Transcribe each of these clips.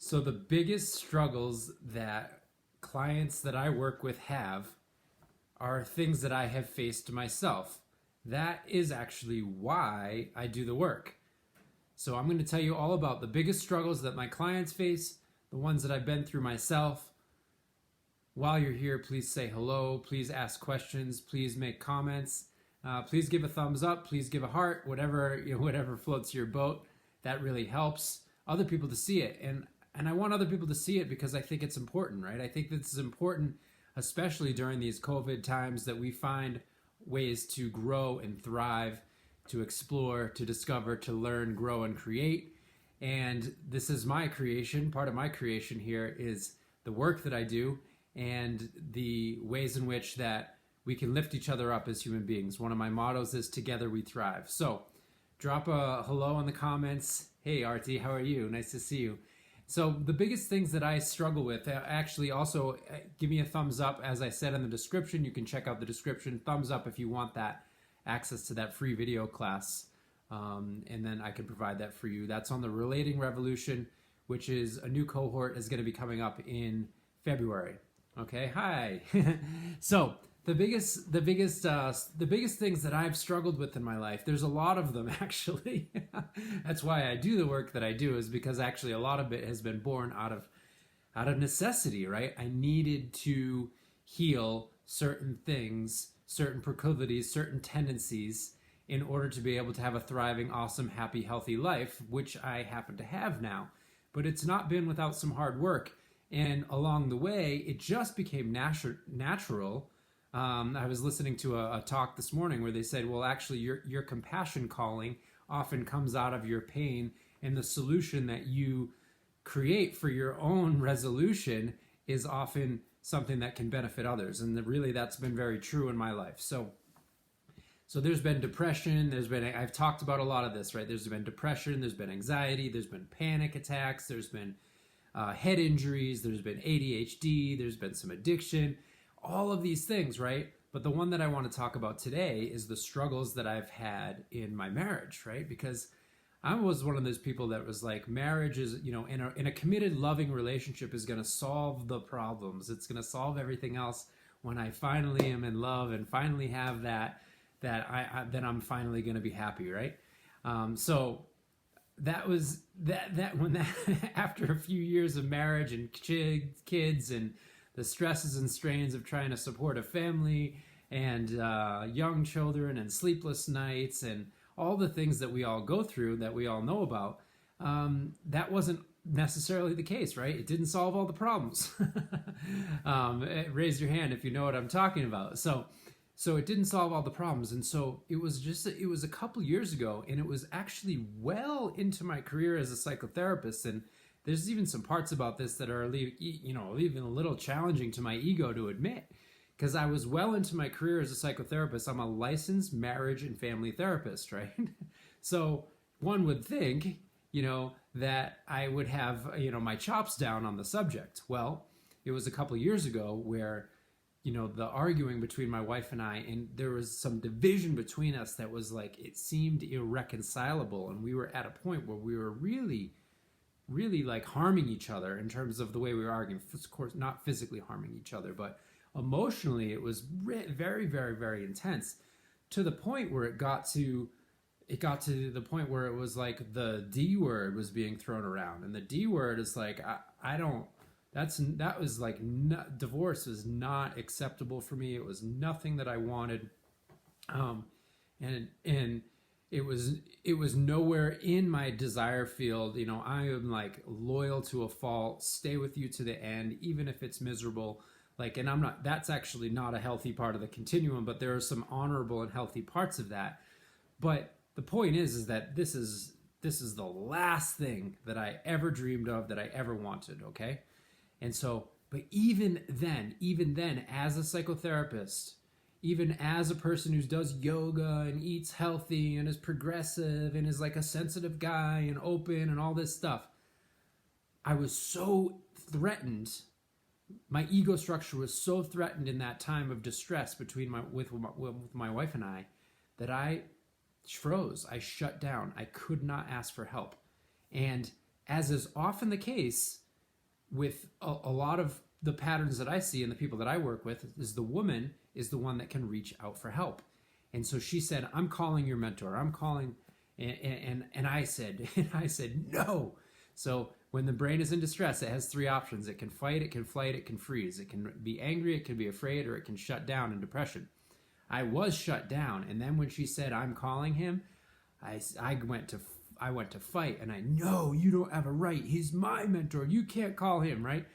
So the biggest struggles that clients that I work with have are things that I have faced myself. That is actually why I do the work. So I'm going to tell you all about the biggest struggles that my clients face, the ones that I've been through myself. While you're here, please say hello, please ask questions, please make comments, please give a thumbs up, please give a heart, whatever floats your boat. That really helps other people to see it. And I want other people to see it because I think it's important, right? I think this is important, especially during these COVID times, that we find ways to grow and thrive, to explore, to discover, to learn, grow, and create. And this is my creation. Part of my creation here is the work that I do and the ways in which that we can lift each other up as human beings. One of my mottos is together we thrive. So drop a hello in the comments. Hey, Artie, how are you? Nice to see you. So the biggest things that I struggle with, actually also give me a thumbs up. As I said in the description, you can check out the description. Thumbs up if you want that access to that free video class. And then I can provide that for you. That's on the Relating Revolution, which is a new cohort is going to be coming up in February. Okay, hi. So the biggest things that I've struggled with in my life, there's a lot of them actually. That's why I do the work that I do, is because actually a lot of it has been born out of necessity, right? I needed to heal certain things, certain proclivities, certain tendencies in order to be able to have a thriving, awesome, happy, healthy life, which I happen to have now. But it's not been without some hard work. And along the way, it just became natural. I was listening to a talk this morning where they said, well, actually, your compassion calling often comes out of your pain, and the solution that you create for your own resolution is often something that can benefit others. And really, that's been very true in my life. So there's been depression. I've talked about a lot of this, right? There's been depression. There's been anxiety. There's been panic attacks. There's been head injuries. There's been ADHD. There's been some addiction. All of these things, right? But the one that I want to talk about today is the struggles that I've had in my marriage, right? Because I was one of those people that was like, marriage is, in a committed, loving relationship is going to solve the problems. It's going to solve everything else when I finally am in love and finally have that then I'm finally going to be happy, right? So that was that when that after a few years of marriage and kids and the stresses and strains of trying to support a family and young children and sleepless nights and all the things that we all go through, that we all know about, that wasn't necessarily the case, right? It didn't solve all the problems. Raise your hand if you know what I'm talking about. So it didn't solve all the problems. And so it was a couple years ago, and it was actually well into my career as a psychotherapist. And there's even some parts about this that are, even a little challenging to my ego to admit, because I was well into my career as a psychotherapist. I'm a licensed marriage and family therapist, right? So one would think, that I would have, my chops down on the subject. Well, it was a couple years ago where, the arguing between my wife and I, and there was some division between us that was like, it seemed irreconcilable. And we were at a point where we were really like harming each other in terms of the way we were arguing. Of course, not physically harming each other, but emotionally it was very, very, very intense, to the point where it got to the point where it was like the D word was being thrown around. And the D word is like, divorce was not acceptable for me. It was nothing that I wanted. And it was nowhere in my desire field. I am like loyal to a fault, stay with you to the end, even if it's miserable. And that's actually not a healthy part of the continuum, but there are some honorable and healthy parts of that. But the point is that this is the last thing that I ever dreamed of, that I ever wanted. Okay. And so, but even then, as a psychotherapist, even as a person who does yoga and eats healthy and is progressive and is like a sensitive guy and open and all this stuff, I was so threatened. My ego structure was so threatened in that time of distress with my wife and I, that I froze. I shut down. I could not ask for help. And as is often the case, with a lot of the patterns that I see in the people that I work with is the woman is the one that can reach out for help. And so she said, I'm calling your mentor. I'm calling. And I said, no. So when the brain is in distress, it has three options. It can fight, it can flight, it can freeze. It can be angry, it can be afraid, or it can shut down in depression. I was shut down. And then when she said, I'm calling him, I went to fight. And I know you don't have a right. He's my mentor. You can't call him, right?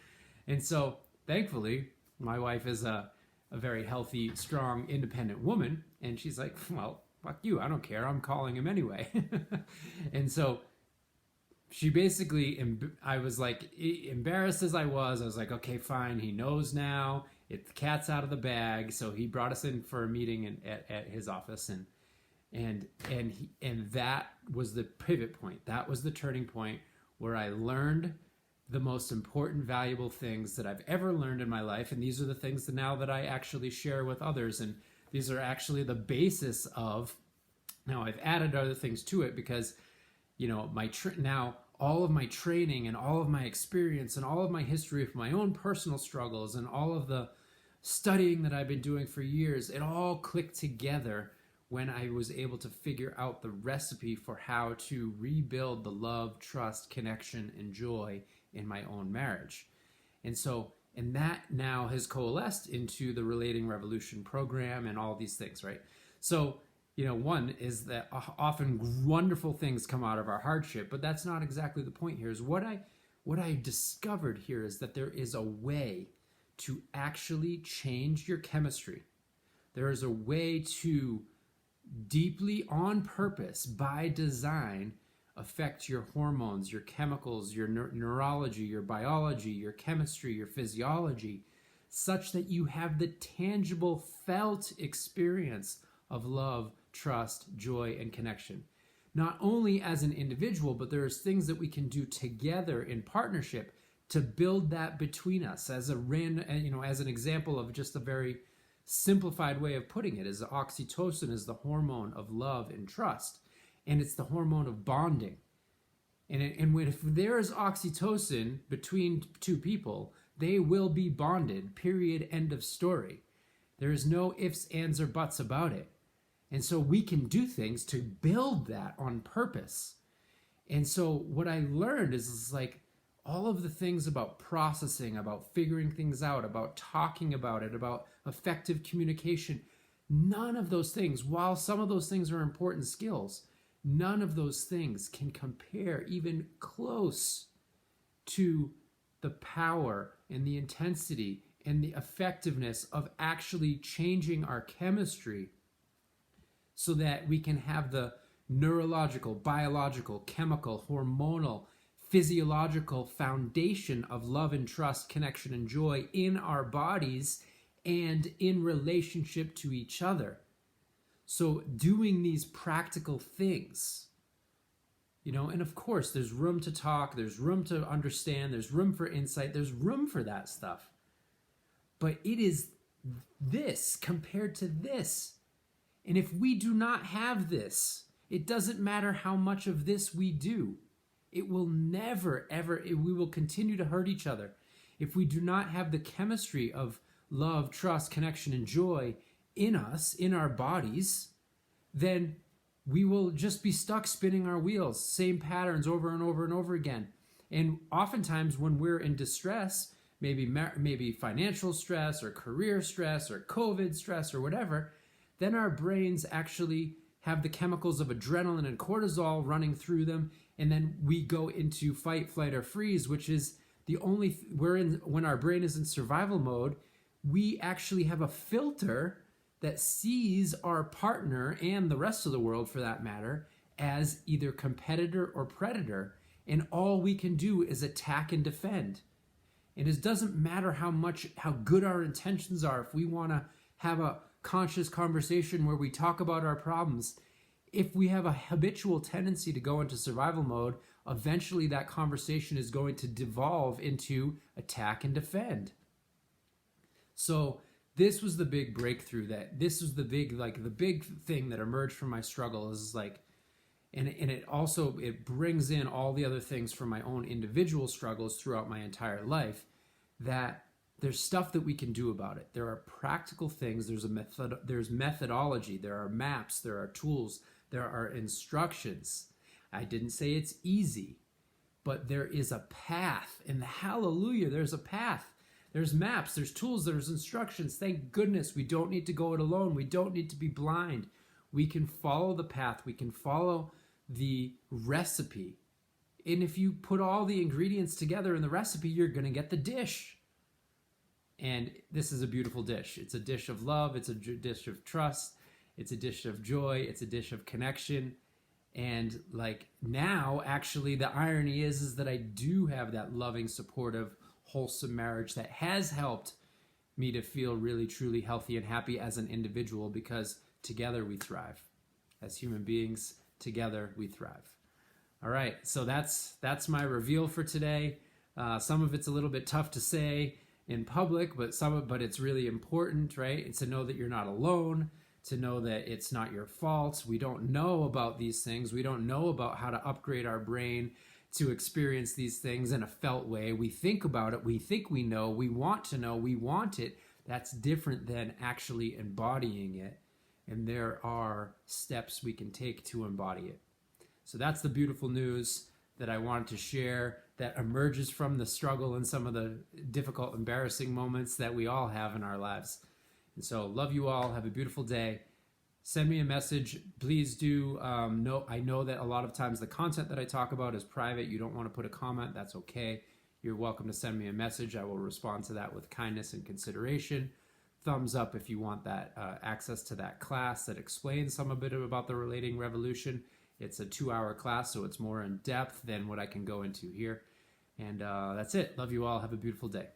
And so thankfully, my wife is a very healthy, strong, independent woman. And she's like, well, fuck you. I don't care. I'm calling him anyway. And so she basically, I was like, embarrassed as I was like, okay, fine. He knows now. The cat's out of the bag. So he brought us in for a meeting at his office. And that was the pivot point. That was the turning point where I learned the most important, valuable things that I've ever learned in my life. And these are the things that now that I actually share with others. And these are actually the basis of, now I've added other things to it because, now all of my training and all of my experience and all of my history of my own personal struggles and all of the studying that I've been doing for years, it all clicked together when I was able to figure out the recipe for how to rebuild the love, trust, connection, and joy in my own marriage. And that now has coalesced into the Relating Revolution program and all these things, right? So, one is that often wonderful things come out of our hardship, but that's not exactly the point here. Is what I discovered here is that there is a way to actually change your chemistry. There is a way to deeply, on purpose, by design, affect your hormones, your chemicals, your neurology, your biology, your chemistry, your physiology, such that you have the tangible, felt experience of love, trust, joy, and connection. Not only as an individual, but there's things that we can do together in partnership to build that between us. As an example of just a very simplified way of putting it, is oxytocin is the hormone of love and trust, and it's the hormone of bonding. And if there is oxytocin between two people, they will be bonded, period, end of story. There is no ifs, ands, or buts about it. And so we can do things to build that on purpose. And so what I learned is like all of the things about processing, about figuring things out, about talking about it, about effective communication, none of those things, while some of those things are important skills, none of those things can compare even close to the power and the intensity and the effectiveness of actually changing our chemistry so that we can have the neurological, biological, chemical, hormonal, physiological foundation of love and trust, connection and joy in our bodies and in relationship to each other. So doing these practical things, and of course there's room to talk, there's room to understand, there's room for insight, there's room for that stuff. But it is this compared to this. And if we do not have this, it doesn't matter how much of this we do. It will never, ever, we will continue to hurt each other. If we do not have the chemistry of love, trust, connection, and joy in us, in our bodies, then we will just be stuck spinning our wheels, same patterns over and over and over again. And oftentimes when we're in distress, maybe financial stress or career stress or COVID stress or whatever, then our brains actually have the chemicals of adrenaline and cortisol running through them, and then we go into fight, flight, or freeze, which is when our brain is in survival mode, we actually have a filter that sees our partner and the rest of the world for that matter as either competitor or predator, and all we can do is attack and defend. And it doesn't matter how good our intentions are. If we want to have a conscious conversation where we talk about our problems, if we have a habitual tendency to go into survival mode, eventually that conversation is going to devolve into attack and defend. So this was the big breakthrough, the big thing that emerged from my struggle is like, And it also, it brings in all the other things from my own individual struggles throughout my entire life, that there's stuff that we can do about it. There are practical things. There's methodology. There are maps. There are tools. There are instructions. I didn't say it's easy, but there is a path. And hallelujah, there's a path. There's maps. There's tools. There's instructions. Thank goodness we don't need to go it alone. We don't need to be blind. We can follow the path. We can follow the recipe. And if you put all the ingredients together in the recipe, you're going to get the dish. And this is a beautiful dish. It's a dish of love. It's a dish of trust. It's a dish of joy. It's a dish of connection. And like now, actually, the irony is that I do have that loving, supportive, wholesome marriage that has helped me to feel really, truly healthy and happy as an individual, because together we thrive. As human beings, together we thrive. All right, so that's my reveal for today. Some of it's a little bit tough to say in public, but it's really important, right? It's to know that you're not alone, to know that it's not your fault. We don't know about these things. We don't know about how to upgrade our brain to experience these things in a felt way. We think about it. We think we know. We want to know. We want it. That's different than actually embodying it. And there are steps we can take to embody it. So that's the beautiful news that I wanted to share, that emerges from the struggle and some of the difficult, embarrassing moments that we all have in our lives. And so love you all. Have a beautiful day. Send me a message. Please do. I know that a lot of times the content that I talk about is private. You don't want to put a comment. That's okay. You're welcome to send me a message. I will respond to that with kindness and consideration. Thumbs up if you want that access to that class that explains some a bit about the relating revolution. It's a 2-hour class, so it's more in depth than what I can go into here. And that's it. Love you all. Have a beautiful day.